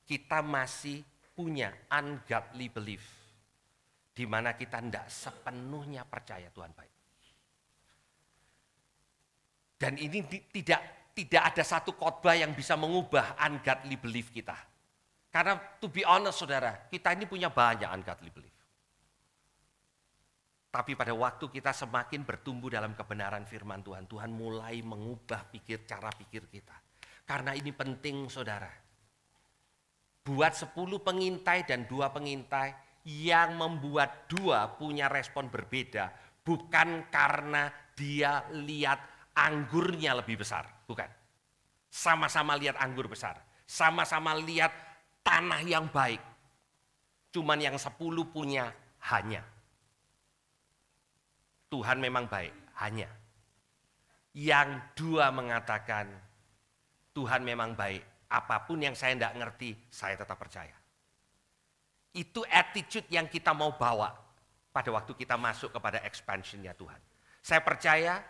kita masih punya ungodly belief. Di mana kita enggak sepenuhnya percaya Tuhan baik. Dan ini tidak ada satu khotbah yang bisa mengubah ungodly belief kita. Karena to be honest saudara, kita ini punya banyak ungodly belief. Tapi pada waktu kita semakin bertumbuh dalam kebenaran firman Tuhan, Tuhan mulai mengubah cara pikir kita. Karena ini penting saudara. Buat 10 pengintai dan 2 pengintai yang membuat 2 punya respon berbeda. Bukan karena dia lihat anggurnya lebih besar. Bukan. Sama-sama lihat anggur besar. Sama-sama lihat tanah yang baik. Cuman yang 10 punya hanya. Tuhan memang baik, hanya. Yang 2 mengatakan, Tuhan memang baik, apapun yang saya tidak ngerti, saya tetap percaya. Itu attitude yang kita mau bawa pada waktu kita masuk kepada expansion-nya Tuhan. Saya percaya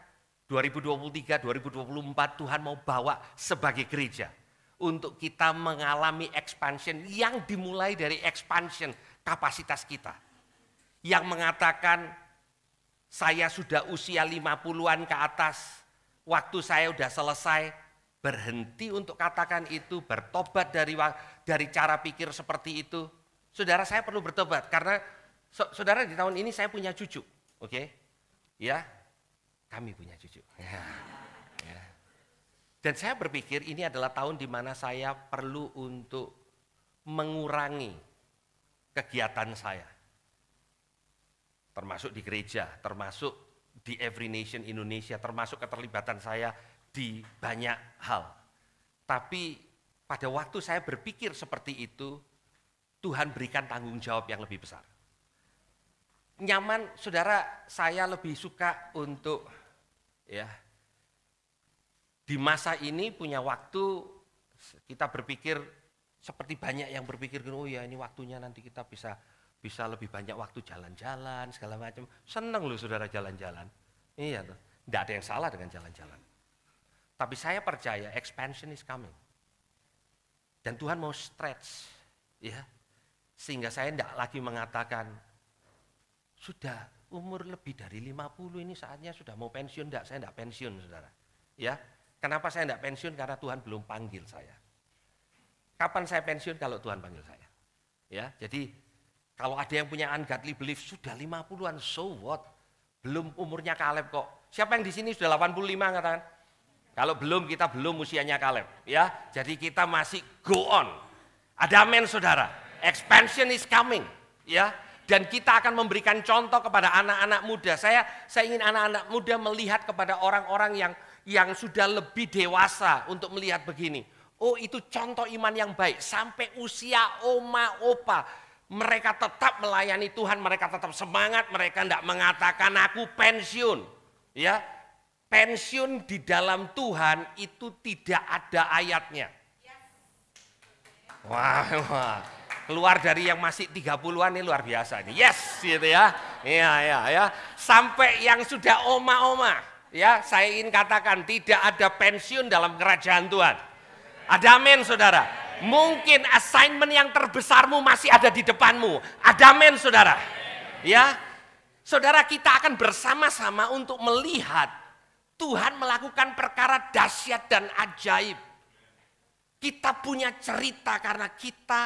2023, 2024 Tuhan mau bawa sebagai gereja. Untuk kita mengalami expansion yang dimulai dari expansion kapasitas kita. Yang mengatakan, saya sudah usia 50-an ke atas, waktu saya sudah selesai, berhenti untuk katakan itu, bertobat dari cara pikir seperti itu. Saudara, saya perlu bertobat karena saudara di tahun ini saya punya cucu, oke? Ya, kami punya cucu. Ya. Dan saya berpikir ini adalah tahun di mana saya perlu untuk mengurangi kegiatan saya. Termasuk di gereja, termasuk di Every Nation Indonesia, termasuk keterlibatan saya di banyak hal. Tapi pada waktu saya berpikir seperti itu, Tuhan berikan tanggung jawab yang lebih besar. Nyaman, saudara, saya lebih suka untuk di masa ini punya waktu, kita berpikir seperti banyak yang berpikir, oh ya ini waktunya nanti kita bisa lebih banyak waktu jalan-jalan, segala macam. Senang loh saudara jalan-jalan. Iya tuh, tidak ada yang salah dengan jalan-jalan. Tapi saya percaya expansion is coming. Dan Tuhan mau stretch. Ya, sehingga saya tidak lagi mengatakan, sudah umur lebih dari 50 ini saatnya sudah mau pensiun. Tidak, saya tidak pensiun saudara. Ya, kenapa saya tidak pensiun? Karena Tuhan belum panggil saya. Kapan saya pensiun? Kalau Tuhan panggil saya. Ya, jadi kalau ada yang punya ungodly belief sudah 50-an, so what? Belum umurnya Kaleb kok. Siapa yang di sini sudah 85 katakan? Kalau belum, kita belum usianya Kaleb. Ya, jadi kita masih go on. Ada amin saudara. Expansion is coming. Ya, dan kita akan memberikan contoh kepada anak-anak muda. Saya ingin anak-anak muda melihat kepada orang-orang yang sudah lebih dewasa untuk melihat begini. Oh, itu contoh iman yang baik. Sampai usia oma, opa. Mereka tetap melayani Tuhan, mereka tetap semangat, mereka tidak mengatakan aku pensiun. Ya, pensiun di dalam Tuhan itu tidak ada ayatnya. Wah, keluar dari yang masih 30-an ini luar biasa nih. Yes, gitu ya. Iya. Sampai yang sudah oma-oma, ya, saya ingin katakan tidak ada pensiun dalam kerajaan Tuhan. Ada amin, saudara. Mungkin assignment yang terbesarmu masih ada di depanmu. Ada amin saudara. Ya, saudara, kita akan bersama-sama untuk melihat Tuhan melakukan perkara dahsyat dan ajaib. Kita punya cerita karena kita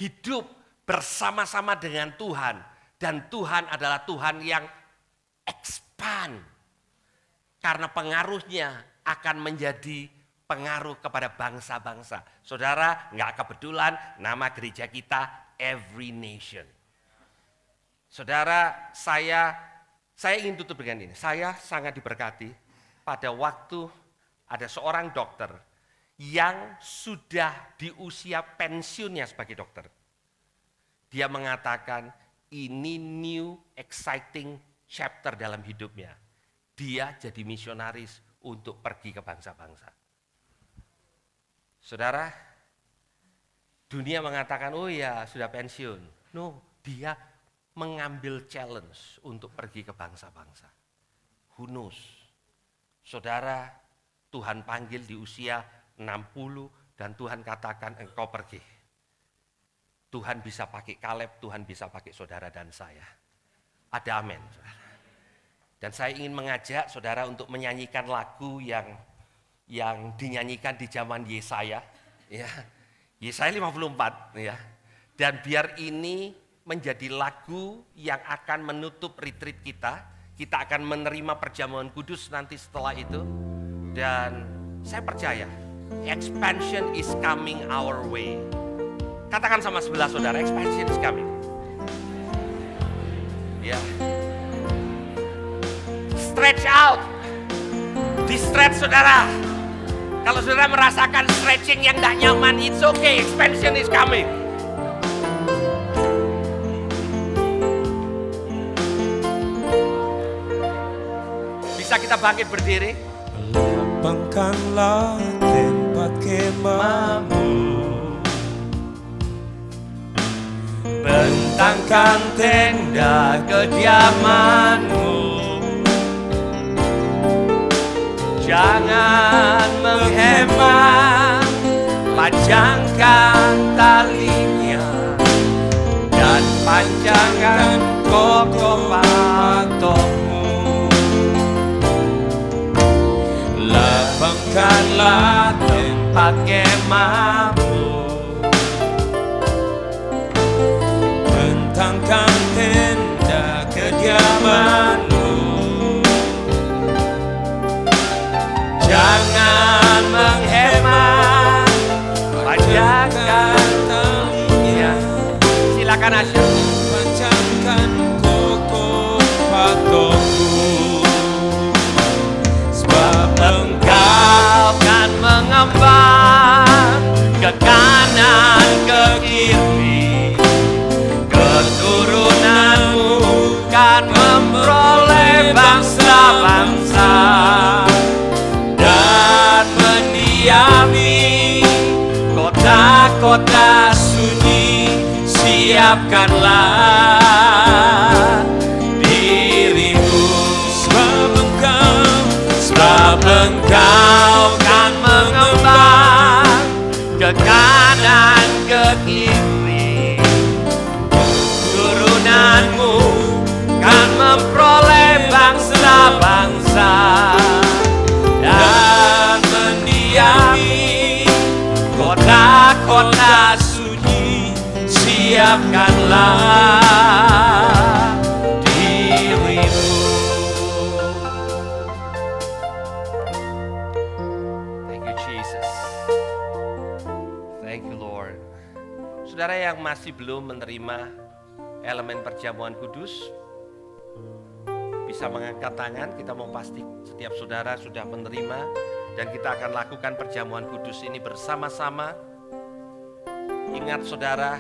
hidup bersama-sama dengan Tuhan. Dan Tuhan adalah Tuhan yang expand. Karena pengaruhnya akan menjadi pengaruh kepada bangsa-bangsa. Saudara, nggak kebetulan nama gereja kita Every Nation. Saudara, saya ingin tutup dengan ini. Saya sangat diberkati pada waktu ada seorang dokter yang sudah di usia pensiunnya sebagai dokter. Dia mengatakan ini new exciting chapter dalam hidupnya. Dia jadi misionaris untuk pergi ke bangsa-bangsa. Saudara, dunia mengatakan, oh ya sudah pensiun. No, dia mengambil challenge untuk pergi ke bangsa-bangsa. Who knows? Saudara, Tuhan panggil di usia 60 dan Tuhan katakan engkau pergi. Tuhan bisa pakai Kaleb, Tuhan bisa pakai saudara dan saya. Ada amin, saudara. Dan saya ingin mengajak saudara untuk menyanyikan lagu yang yang dinyanyikan di zaman Yesaya, ya. Yesaya 54, ya. Dan biar ini menjadi lagu yang akan menutup retreat kita. Kita akan menerima perjamuan kudus nanti setelah itu. Dan saya percaya expansion is coming our way. Katakan sama sebelah saudara, expansion is coming. Ya. Stretch out. Di stretch saudara. Kalau saudara merasakan stretching yang tidak nyaman, it's okay, expansion is coming. Bisa kita bangkit berdiri? Lapangkanlah tempat kemahmu, bentangkan tenda kediamanmu. Jangan menghemat, panjangkan talinya dan panjangkan kokoh patokmu. lapangkanlah tempat kemahmu, bentangkan tenda kediamanmu. Jangan menghemat, panjangkan talinya. Silakan Asyur. Panjangkan kokoh patokmu, sebab Engkau kan mengembang ke kanan ke kiri, keturunanmu kan memperoleh bangsa-bangsa dan mendiami kota-kota sunyi. Siapkanlah dirimu, sebab engkau kan mengembang ke kanan ke kiri, turunanmu kan memperoleh bangsa-bangsa dan mendiami kota-kota sunyi. Siapkanlah dirimu. Thank you Jesus. Thank you Lord. Saudara yang masih belum menerima elemen perjamuan kudus, bisa mengangkat tangan. Kita mau pasti setiap saudara sudah menerima, dan kita akan lakukan perjamuan kudus ini bersama-sama. Ingat saudara,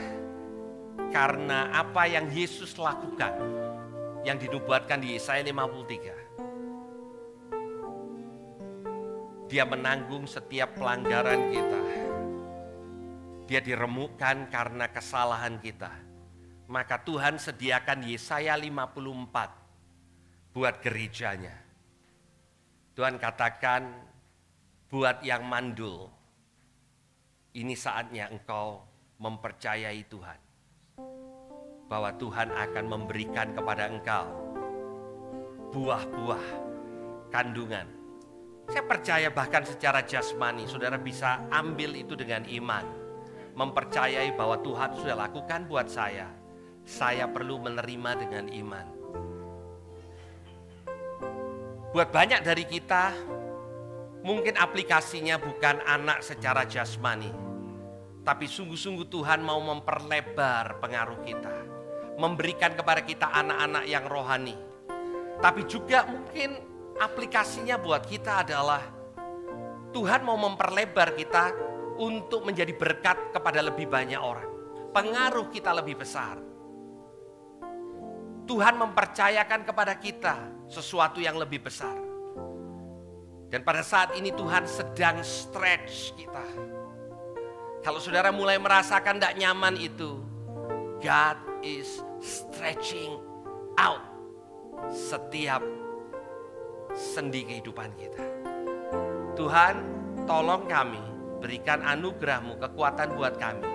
karena apa yang Yesus lakukan, yang dinubuatkan di Yesaya 53. Dia menanggung setiap pelanggaran kita. Dia diremukkan karena kesalahan kita. Maka Tuhan sediakan Yesaya 54 buat gerejanya. Tuhan katakan, buat yang mandul, ini saatnya engkau mempercayai Tuhan, bahwa Tuhan akan memberikan kepada engkau buah-buah kandungan. Saya percaya bahkan secara jasmani saudara bisa ambil itu dengan iman, mempercayai bahwa Tuhan sudah lakukan buat saya perlu menerima dengan iman. Buat banyak dari kita, mungkin aplikasinya bukan anak secara jasmani, tapi sungguh-sungguh Tuhan mau memperlebar pengaruh kita, memberikan kepada kita anak-anak yang rohani. Tapi juga mungkin aplikasinya buat kita adalah Tuhan mau memperlebar kita untuk menjadi berkat kepada lebih banyak orang. Pengaruh kita lebih besar. Tuhan mempercayakan kepada kita sesuatu yang lebih besar. Dan pada saat ini Tuhan sedang stretch kita. Kalau saudara mulai merasakan tidak nyaman itu, God is stretching out setiap sendi kehidupan kita. Tuhan, tolong kami, berikan anugerah-Mu, kekuatan buat kami.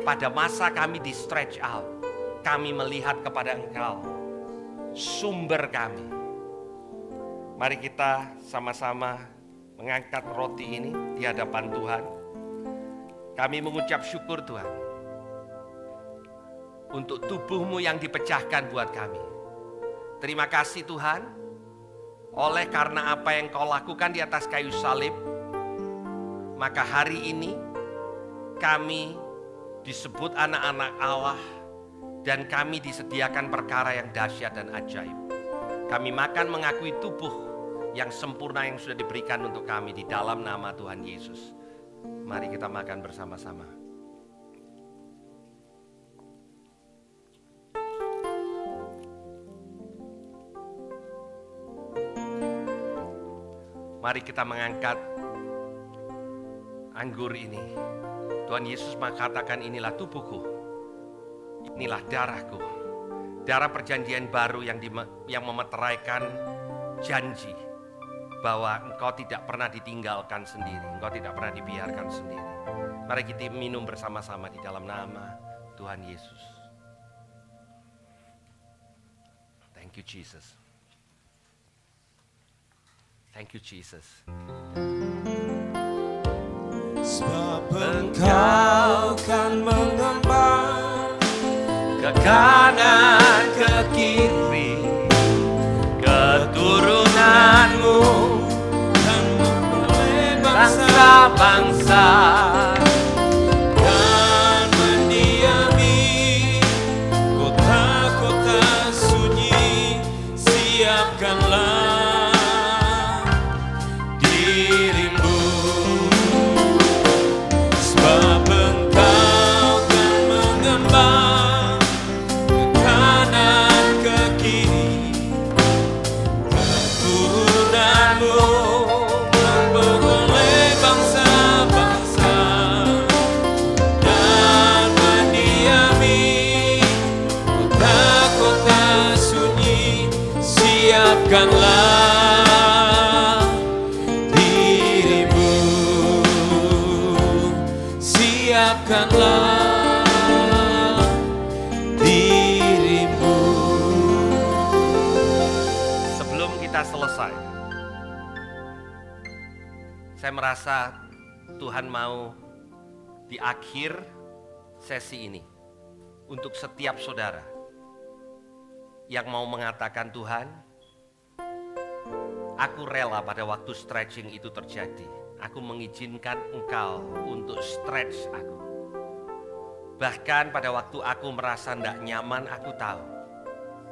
Pada masa kami di stretch out, kami melihat kepada Engkau, sumber kami. Mari kita sama-sama mengangkat roti ini di hadapan Tuhan. Kami mengucap syukur Tuhan untuk tubuh-Mu yang dipecahkan buat kami. Terima kasih Tuhan, oleh karena apa yang Kau lakukan di atas kayu salib, maka hari ini kami disebut anak-anak Allah dan kami disediakan perkara yang dahsyat dan ajaib. Kami makan mengakui tubuh yang sempurna yang sudah diberikan untuk kami di dalam nama Tuhan Yesus. Mari kita makan bersama-sama. Mari kita mengangkat anggur ini. Tuhan Yesus mengatakan, inilah tubuhku, inilah darahku. Darah perjanjian baru yang memeteraikan janji bahwa engkau tidak pernah ditinggalkan sendiri, engkau tidak pernah dibiarkan sendiri. Mari kita minum bersama-sama di dalam nama Tuhan Yesus. Thank you Jesus. Thank you Jesus. Sebab engkau kan mengembang ke kanan ke kiri, keturunanmu kan memperoleh bangsa-bangsa dan mendiami kota-kota sunyi. Siapkanlah siapkanlah dirimu, siapkanlah dirimu. Sebelum kita selesai, saya merasa Tuhan mau di akhir sesi ini untuk setiap saudara yang mau mengatakan, Tuhan, aku rela pada waktu stretching itu terjadi. Aku mengizinkan Engkau untuk stretch aku. Bahkan pada waktu aku merasa tidak nyaman, aku tahu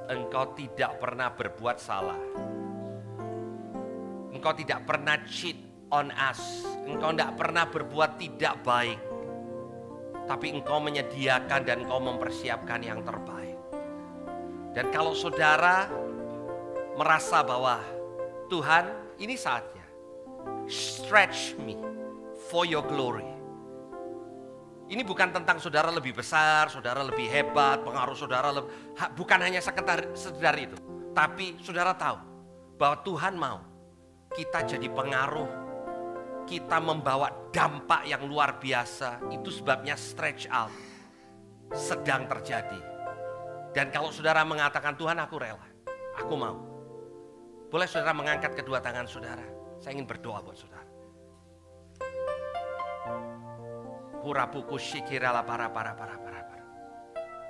Engkau tidak pernah berbuat salah. Engkau tidak pernah cheat on us. Engkau tidak pernah berbuat tidak baik. Tapi Engkau menyediakan dan Engkau mempersiapkan yang terbaik. Dan kalau saudara merasa bahwa Tuhan, ini saatnya, stretch me for your glory. Ini bukan tentang saudara lebih besar, saudara lebih hebat, pengaruh saudara lebih, bukan hanya sekedar itu. Tapi saudara tahu bahwa Tuhan mau kita jadi pengaruh, kita membawa dampak yang luar biasa. Itu sebabnya stretch out sedang terjadi. Dan kalau saudara mengatakan, Tuhan aku rela, aku mau. Boleh saudara mengangkat kedua tangan saudara. Saya ingin berdoa buat saudara. Hurapuku shikirala para.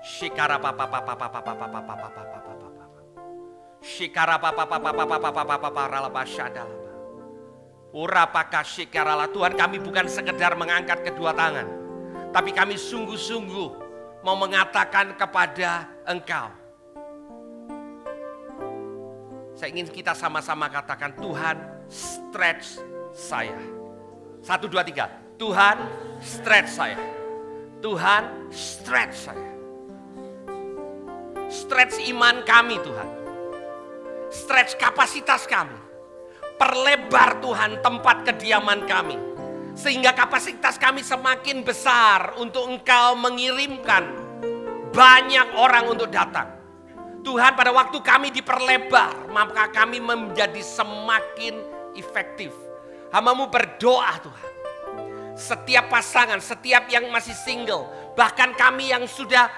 Shikara papa. Shikara papa. Urapaka shikarala. Tuhan, kami bukan sekedar mengangkat kedua tangan, tapi kami sungguh-sungguh mau mengatakan kepada Engkau. Saya ingin kita sama-sama katakan, Tuhan stretch saya. 1, 2, 3. Tuhan stretch saya. Tuhan stretch saya. Stretch iman kami Tuhan. Stretch kapasitas kami. Perlebar Tuhan tempat kediaman kami. Sehingga kapasitas kami semakin besar untuk Engkau mengirimkan banyak orang untuk datang. Tuhan, pada waktu kami diperlebar, maka kami menjadi semakin efektif. Hamba-Mu berdoa Tuhan. Setiap pasangan, setiap yang masih single, bahkan kami yang sudah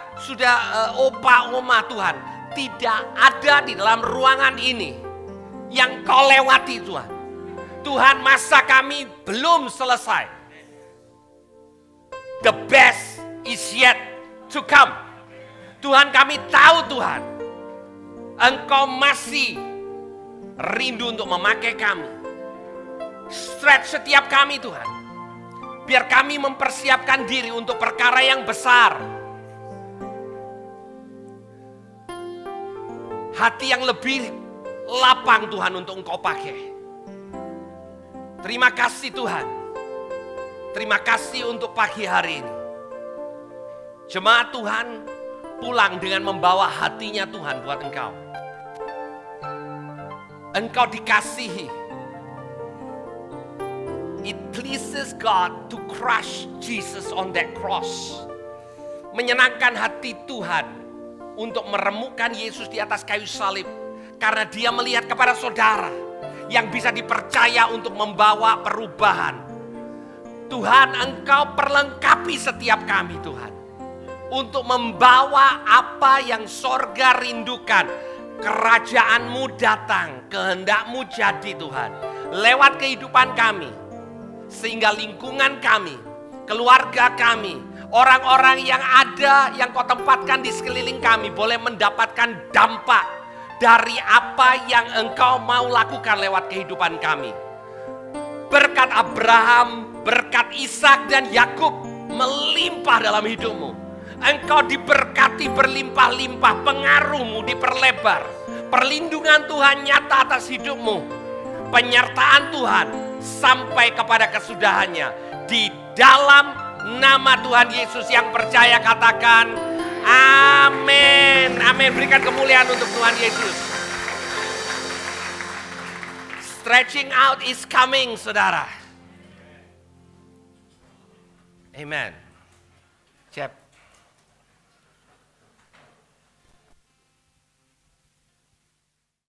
opa oma Tuhan, tidak ada di dalam ruangan ini yang Kau lewati Tuhan. Tuhan, masa kami belum selesai. The best is yet to come. Tuhan, kami tahu Tuhan, Engkau masih rindu untuk memakai kami. Stretch setiap kami Tuhan. Biar kami mempersiapkan diri untuk perkara yang besar. Hati yang lebih lapang Tuhan untuk Engkau pakai. Terima kasih Tuhan. Terima kasih untuk pagi hari ini. Jemaat Tuhan pulang dengan membawa hatinya Tuhan buat Engkau. Engkau dikasihi. It pleases God to crush Jesus on that cross. Menyenangkan hati Tuhan untuk meremukkan Yesus di atas kayu salib. Karena dia melihat kepada saudara yang bisa dipercaya untuk membawa perubahan. Tuhan, Engkau perlengkapi setiap kami Tuhan. Untuk membawa apa yang sorga rindukan. Kerajaan-Mu datang, kehendak-Mu jadi Tuhan. Lewat kehidupan kami. Sehingga lingkungan kami, keluarga kami, orang-orang yang ada, yang Kau tempatkan di sekeliling kami boleh mendapatkan dampak dari apa yang Engkau mau lakukan lewat kehidupan kami. Berkat Abraham, berkat Ishak dan Yakub melimpah dalam hidupmu. Engkau diberkati berlimpah-limpah, pengaruhmu diperlebar. Perlindungan Tuhan nyata atas hidupmu. Penyertaan Tuhan sampai kepada kesudahannya. Di dalam nama Tuhan Yesus yang percaya katakan amin. Amin. Berikan kemuliaan untuk Tuhan Yesus. Stretching out is coming, saudara. Amen. Cep.